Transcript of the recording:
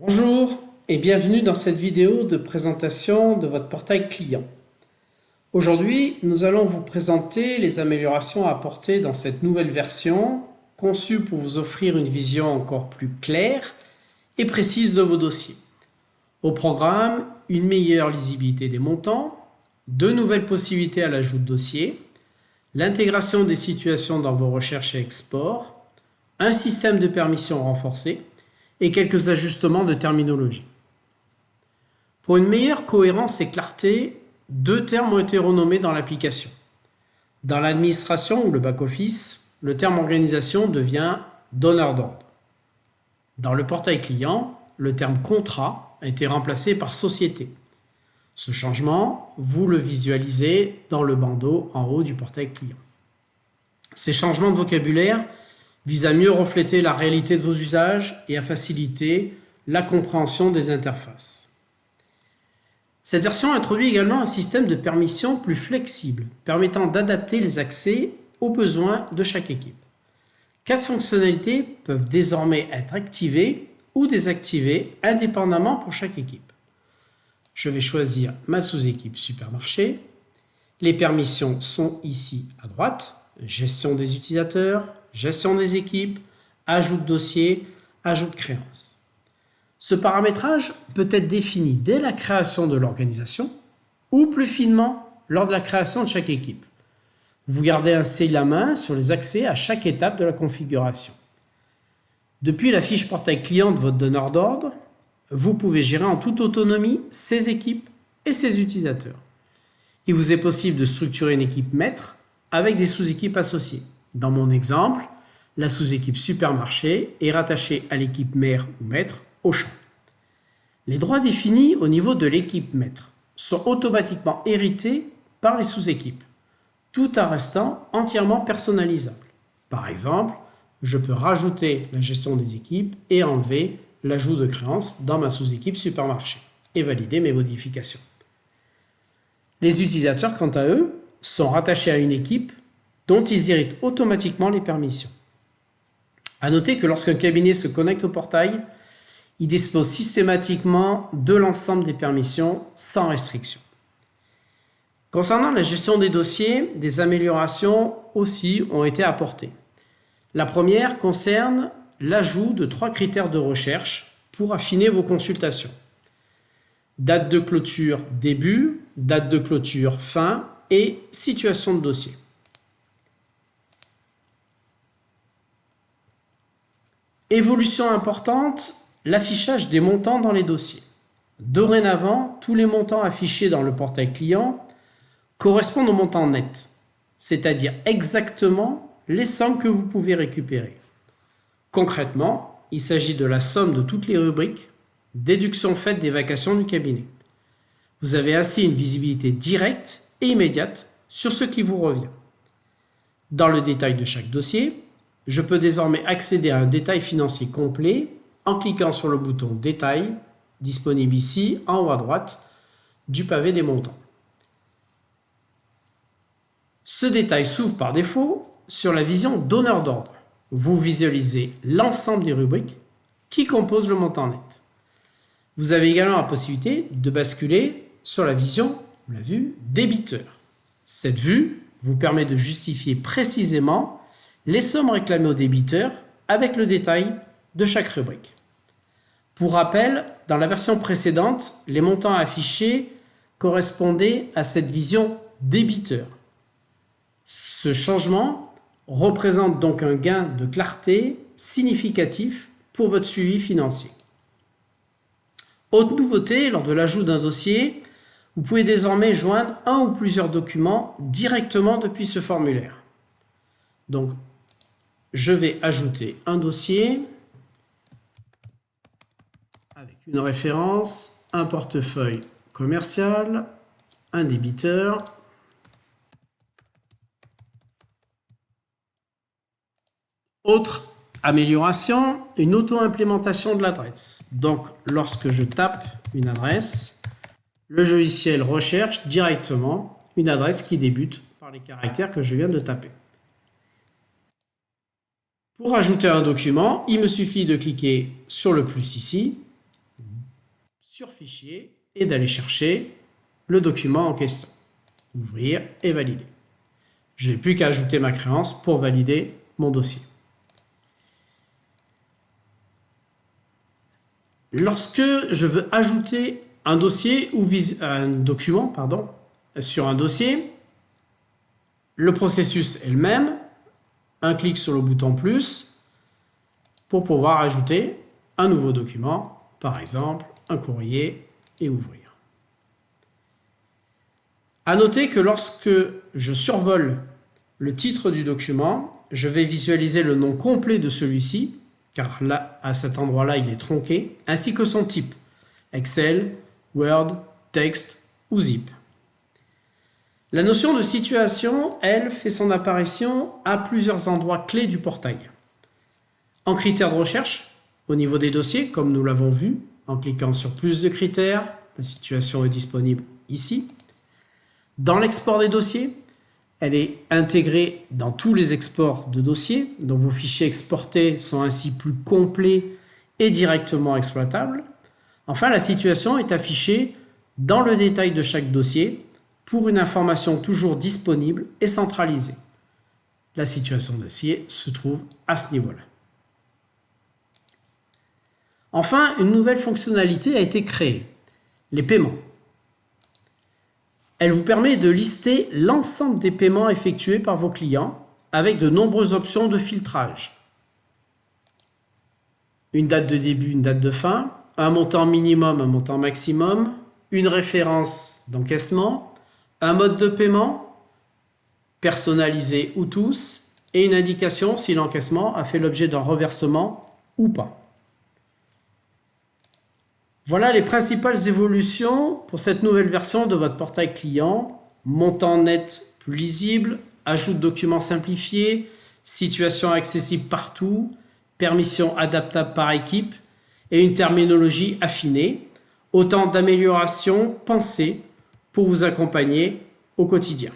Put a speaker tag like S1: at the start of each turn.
S1: Bonjour et bienvenue dans cette vidéo de présentation de votre portail client. Aujourd'hui, nous allons vous présenter les améliorations apportées dans cette nouvelle version, conçue pour vous offrir une vision encore plus claire et précise de vos dossiers. Au programme, une meilleure lisibilité des montants, de nouvelles possibilités à l'ajout de dossiers, l'intégration des situations dans vos recherches et exports, un système de permission renforcé, et quelques ajustements de terminologie. Pour une meilleure cohérence et clarté, deux termes ont été renommés dans l'application. Dans l'administration ou le back-office, le terme organisation devient donneur d'ordre. Dans le portail client, le terme contrat a été remplacé par société. Ce changement, vous le visualisez dans le bandeau en haut du portail client. Ces changements de vocabulaire vise à mieux refléter la réalité de vos usages et à faciliter la compréhension des interfaces. Cette version introduit également un système de permission plus flexible, permettant d'adapter les accès aux besoins de chaque équipe. 4 fonctionnalités peuvent désormais être activées ou désactivées indépendamment pour chaque équipe. Je vais choisir ma sous-équipe supermarché. Les permissions sont ici à droite, gestion des utilisateurs, gestion des équipes, ajout de dossier, ajout de créances. Ce paramétrage peut être défini dès la création de l'organisation ou plus finement lors de la création de chaque équipe. Vous gardez ainsi la main sur les accès à chaque étape de la configuration. Depuis la fiche portail client de votre donneur d'ordre, vous pouvez gérer en toute autonomie ces équipes et ces utilisateurs. Il vous est possible de structurer une équipe maître avec des sous-équipes associées. Dans mon exemple, la sous-équipe supermarché est rattachée à l'équipe mère ou maître Auchan. Les droits définis au niveau de l'équipe maître sont automatiquement hérités par les sous-équipes, tout en restant entièrement personnalisables. Par exemple, je peux rajouter la gestion des équipes et enlever l'ajout de créances dans ma sous-équipe supermarché et valider mes modifications. Les utilisateurs, quant à eux, sont rattachés à une équipe dont ils héritent automatiquement les permissions. A noter que lorsqu'un cabinet se connecte au portail, il dispose systématiquement de l'ensemble des permissions sans restriction. Concernant la gestion des dossiers, des améliorations aussi ont été apportées. La première concerne l'ajout de 3 critères de recherche pour affiner vos consultations. Date de clôture début, date de clôture fin et situation de dossier. Évolution importante, l'affichage des montants dans les dossiers. Dorénavant, tous les montants affichés dans le portail client correspondent au montant net, c'est-à-dire exactement les sommes que vous pouvez récupérer. Concrètement, il s'agit de la somme de toutes les rubriques, déduction faite des vacations du cabinet. Vous avez ainsi une visibilité directe et immédiate sur ce qui vous revient. Dans le détail de chaque dossier, je peux désormais accéder à un détail financier complet en cliquant sur le bouton Détail, disponible ici en haut à droite du pavé des montants. Ce détail s'ouvre par défaut sur la vision donneur d'ordre. Vous visualisez l'ensemble des rubriques qui composent le montant net. Vous avez également la possibilité de basculer sur la vision, la vue débiteur. Cette vue vous permet de justifier précisément les sommes réclamées au débiteur avec le détail de chaque rubrique. Pour rappel, dans la version précédente, les montants affichés correspondaient à cette vision débiteur. Ce changement représente donc un gain de clarté significatif pour votre suivi financier. Autre nouveauté, lors de l'ajout d'un dossier, vous pouvez désormais joindre un ou plusieurs documents directement depuis ce formulaire. Donc, je vais ajouter un dossier avec une référence, un portefeuille commercial, un débiteur. Autre amélioration, une auto-implémentation de l'adresse. Donc, lorsque je tape une adresse, le logiciel recherche directement une adresse qui débute par les caractères que je viens de taper. Pour ajouter un document, il me suffit de cliquer sur le plus ici sur Fichier et d'aller chercher le document en question. Ouvrir et valider. Je n'ai plus qu'à ajouter ma créance pour valider mon dossier. Lorsque je veux ajouter un dossier ou un document sur un dossier, le processus est le même. Un clic sur le bouton plus pour pouvoir ajouter un nouveau document, par exemple un courrier, et ouvrir. À noter que lorsque je survole le titre du document, je vais visualiser le nom complet de celui-ci, car là, à cet endroit-là, il est tronqué, ainsi que son type, Excel, Word, texte ou zip. La notion de situation, elle, fait son apparition à plusieurs endroits clés du portail. En critères de recherche, au niveau des dossiers, comme nous l'avons vu, en cliquant sur plus de critères, la situation est disponible ici. Dans l'export des dossiers, elle est intégrée dans tous les exports de dossiers, donc vos fichiers exportés sont ainsi plus complets et directement exploitables. Enfin, la situation est affichée dans le détail de chaque dossier pour une information toujours disponible et centralisée. La situation dossier se trouve à ce niveau-là. Enfin, une nouvelle fonctionnalité a été créée, les paiements. Elle vous permet de lister l'ensemble des paiements effectués par vos clients avec de nombreuses options de filtrage. Une date de début, une date de fin, un montant minimum, un montant maximum, une référence d'encaissement, un mode de paiement, personnalisé ou tous, et une indication si l'encaissement a fait l'objet d'un reversement ou pas. Voilà les principales évolutions pour cette nouvelle version de votre portail client. Montant net plus lisible, ajout de documents simplifiés, situation accessible partout, permission adaptable par équipe et une terminologie affinée. Autant d'améliorations pensées pour vous accompagner au quotidien.